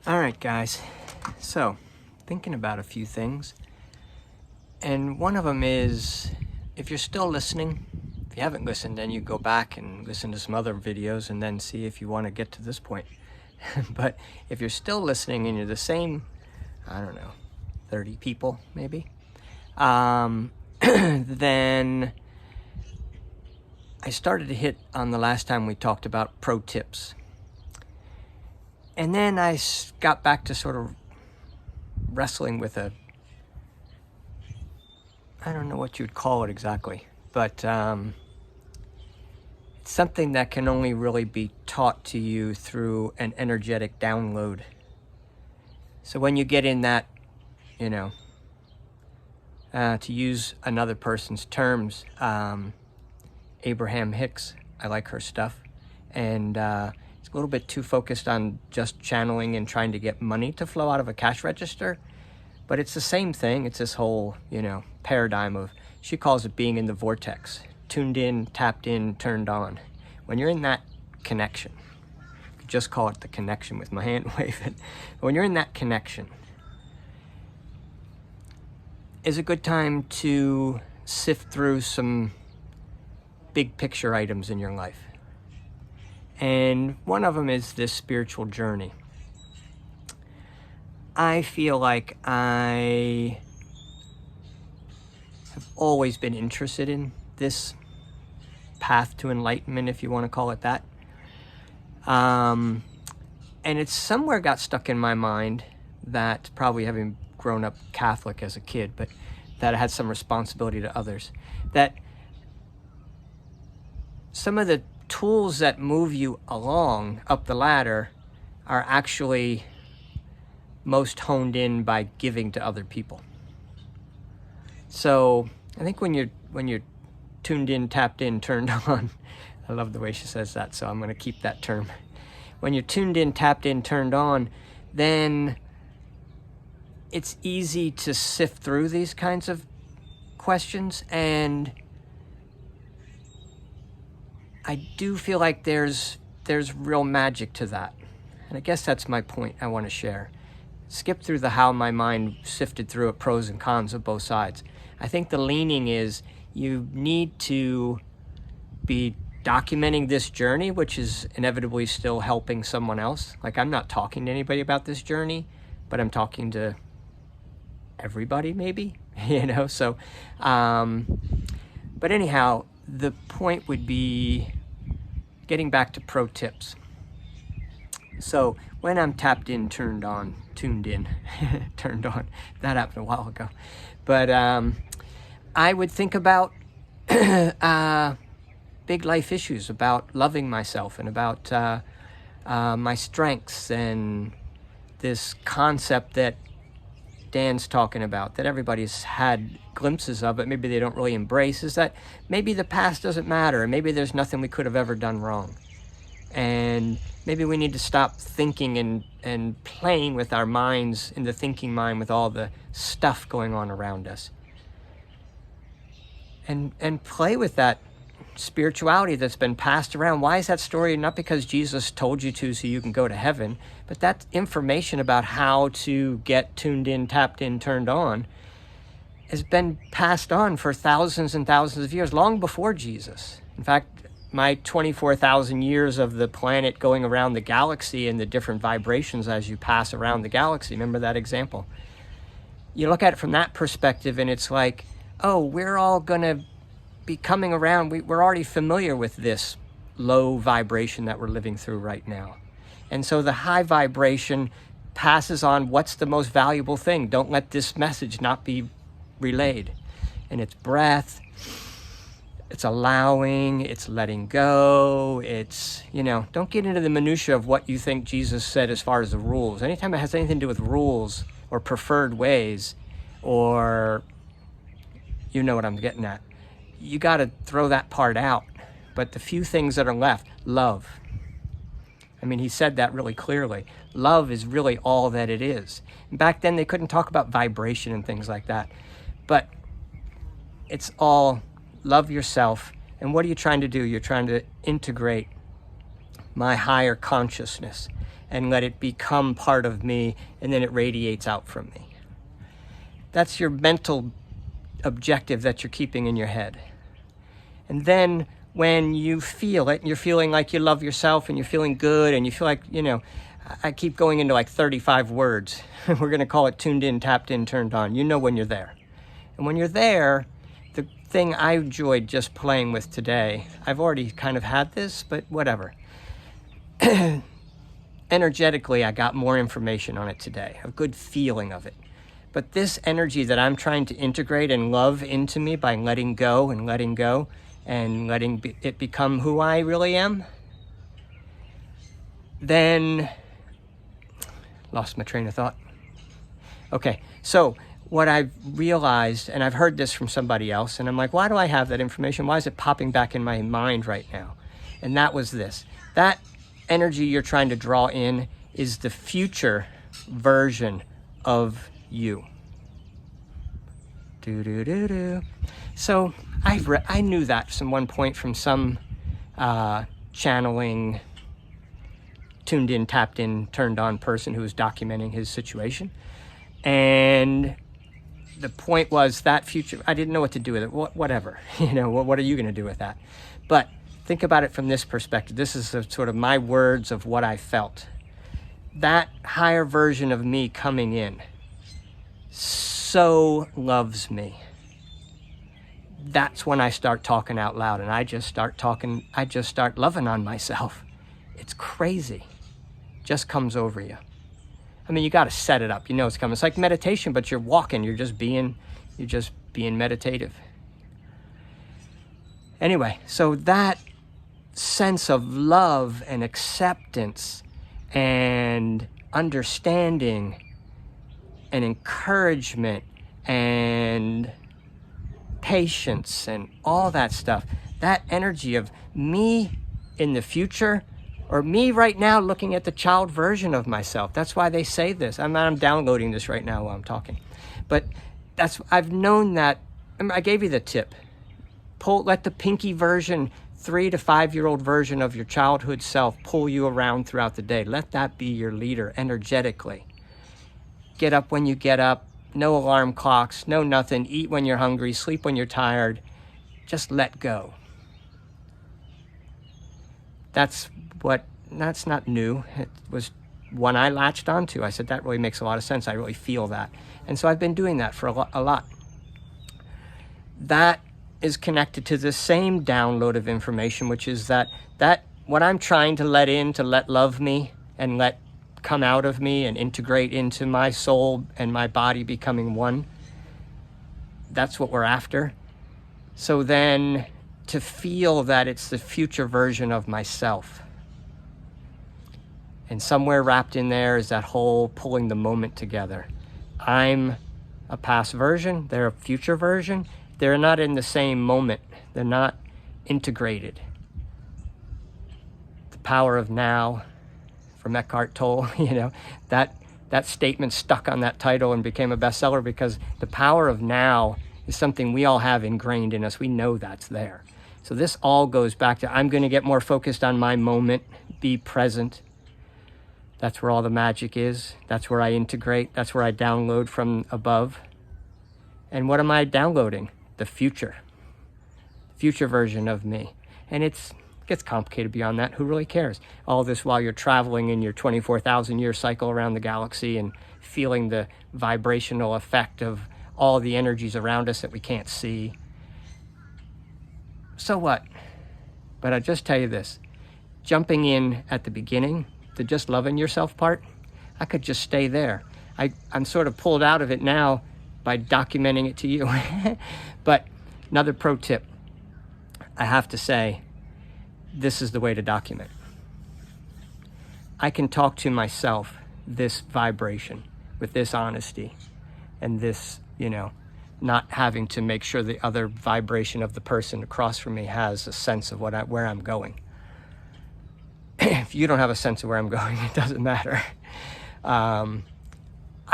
All right, guys. So, thinking about a few things. And one of them is, if you're still listening, if you haven't listened, then you go back and listen to some other videos and then see if you want to get to this point. But if you're still listening and you're the same, I don't know, 30 people maybe, then I started to hit on the last time we talked about pro tips. And then I got back to sort of wrestling with I don't know what you'd call it exactly, but it's something that can only really be taught to you through an energetic download. So when you get in that, to use another person's terms, Abraham Hicks, I like her stuff, and it's a little bit too focused on just channeling and trying to get money to flow out of a cash register. But it's the same thing. It's this whole, paradigm of, she calls it being in the vortex, tuned in, tapped in, turned on. When you're in that connection, I could just call it the connection with my hand waving. But when you're in that connection, is a good time to sift through some big picture items in your life. And one of them is this spiritual journey. I feel like I have always been interested in this path to enlightenment, if you want to call it that. And it's somewhere got stuck in my mind that, probably having grown up Catholic as a kid, but that I had some responsibility to others, that some of the tools that move you along up the ladder are actually most honed in by giving to other people. So I think when you're tuned in, tapped in, turned on, I love the way she says that, so I'm going to keep that term. When you're tuned in, tapped in, turned on, then it's easy to sift through these kinds of questions, and I do feel like there's real magic to that. And I guess that's my point I want to share. Skip through the how my mind sifted through it, pros and cons of both sides. I think the leaning is you need to be documenting this journey, which is inevitably still helping someone else. Like, I'm not talking to anybody about this journey, but I'm talking to everybody maybe, so, but anyhow, the point would be getting back to pro tips. So when I'm tapped in, turned on, tuned in, turned on, that happened a while ago. But I would think about big life issues, about loving myself and about my strengths, and this concept that Dan's talking about, that everybody's had glimpses of, but maybe they don't really embrace, is that maybe the past doesn't matter, and maybe there's nothing we could have ever done wrong. And maybe we need to stop thinking and playing with our minds, in the thinking mind, with all the stuff going on around us. And play with that spirituality that's been passed around. Why is that story? Not because Jesus told you to so you can go to heaven, but that information about how to get tuned in, tapped in, turned on has been passed on for thousands and thousands of years, long before Jesus. In fact, my 24,000 years of the planet going around the galaxy and the different vibrations as you pass around the galaxy, remember that example? You look at it from that perspective, and it's like, oh, we're all going to be coming around. We're already familiar with this low vibration that we're living through right now. And so the high vibration passes on what's the most valuable thing. Don't let this message not be relayed. And it's breath, it's allowing, it's letting go, it's, don't get into the minutia of what you think Jesus said as far as the rules. Anytime it has anything to do with rules or preferred ways, or you know what I'm getting at, you got to throw that part out. But the few things that are left, love. I mean, he said that really clearly. Love is really all that it is. And back then, they couldn't talk about vibration and things like that. But it's all love yourself. And what are you trying to do? You're trying to integrate my higher consciousness. and let it become part of me, and then it radiates out from me. That's your mental objective that you're keeping in your head. And then when you feel it, and you're feeling like you love yourself, and you're feeling good, and you feel like, I keep going into like 35 words. We're going to call it tuned in, tapped in, turned on. You know when you're there. And when you're there, the thing I enjoyed just playing with today, I've already kind of had this, but whatever. Energetically, I got more information on it today, a good feeling of it. But this energy that I'm trying to integrate and love into me by letting go and letting it become who I really am, then lost my train of thought. Okay, so what I've realized, and I've heard this from somebody else, and I'm like, why do I have that information? Why is it popping back in my mind right now? And that was this. That energy you're trying to draw in is the future version of you. So I knew that from one point from some channeling, tuned in, tapped in, turned on person who was documenting his situation. And the point was that future, I didn't know what to do with it. Whatever, what are you going to do with that? But think about it from this perspective. This is sort of my words of what I felt. That higher version of me coming in so loves me. That's when I start talking out loud, and I just start loving on myself. It's crazy. Just comes over you. I mean, you got to set it up. It's coming. It's like meditation, but you're walking. You're just being meditative. Anyway, so that sense of love and acceptance and understanding and encouragement and patience and all that stuff, that energy of me in the future, or me right now looking at the child version of myself. That's why they say this. I'm downloading this right now while I'm talking. But I've known that. I gave you the tip. Let the pinky version, 3 to 5 year old version of your childhood self pull you around throughout the day. Let that be your leader energetically. Get up when you get up. No alarm clocks, no nothing. Eat when you're hungry, sleep when you're tired. Just let go. That's not new. It was one I latched onto. I said, that really makes a lot of sense. I really feel that. And so I've been doing that for a lot. That is connected to the same download of information, which is that what I'm trying to let love me and let come out of me and integrate into my soul and my body becoming one. That's what we're after. So then to feel that it's the future version of myself. And somewhere wrapped in there is that whole pulling the moment together. I'm a past version, they're a future version. They're not in the same moment. They're not integrated. The power of now, from Eckhart Tolle, that statement stuck on that title and became a bestseller because the power of now is something we all have ingrained in us. We know that's there. So this all goes back to, I'm going to get more focused on my moment, be present. That's where all the magic is. That's where I integrate. That's where I download from above. And what am I downloading? The future version of me. And it gets complicated beyond that. Who really cares? All this while you're traveling in your 24,000 year cycle around the galaxy and feeling the vibrational effect of all the energies around us that we can't see. So what? But I'll just tell you this. Jumping in at the beginning, the just loving yourself part, I could just stay there. I'm sort of pulled out of it now by documenting it to you. But another pro tip, I have to say, this is the way to document. I can talk to myself this vibration with this honesty and this, not having to make sure the other vibration of the person across from me has a sense of where I'm going. If you don't have a sense of where I'm going, it doesn't matter. I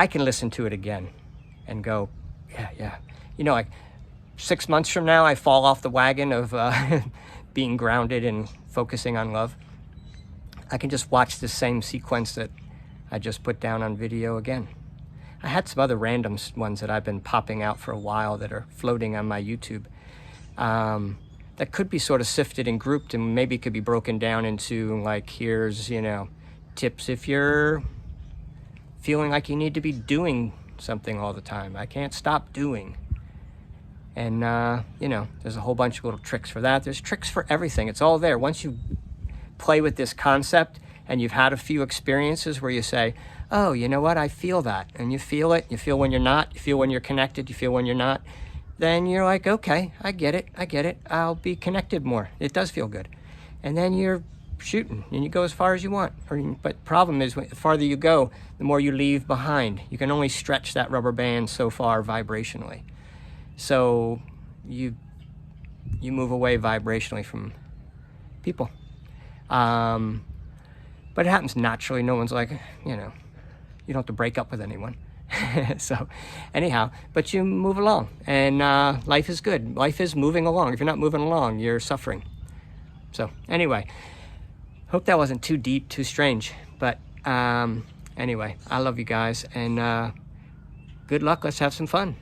can listen to it again and go, yeah. Like 6 months from now, I fall off the wagon of being grounded and focusing on love. I can just watch the same sequence that I just put down on video again. I had some other random ones that I've been popping out for a while that are floating on my YouTube, that could be sort of sifted and grouped, and maybe could be broken down into, like, here's, you know, tips if you're feeling like you need to be doing something all the time. I can't stop doing. And, you know, there's a whole bunch of little tricks for that. There's tricks for everything. It's all there. Once you play with this concept and you've had a few experiences where you say, oh, you know what, I feel that. And you feel it. You feel when you're not. You feel when you're connected. You feel when you're not. Then you're like, okay, I get it. I get it. I'll be connected more. It does feel good. And then you're shooting and you go as far as you want. But the problem is, the farther you go, the more you leave behind. You can only stretch that rubber band so far vibrationally. So you move away vibrationally from people. But it happens naturally. No one's like, you know, you don't have to break up with anyone. So anyhow, but you move along, and life is good. Life is moving along. If you're not moving along, you're suffering. So anyway, hope that wasn't too deep, too strange. But anyway, I love you guys, and good luck. Let's have some fun.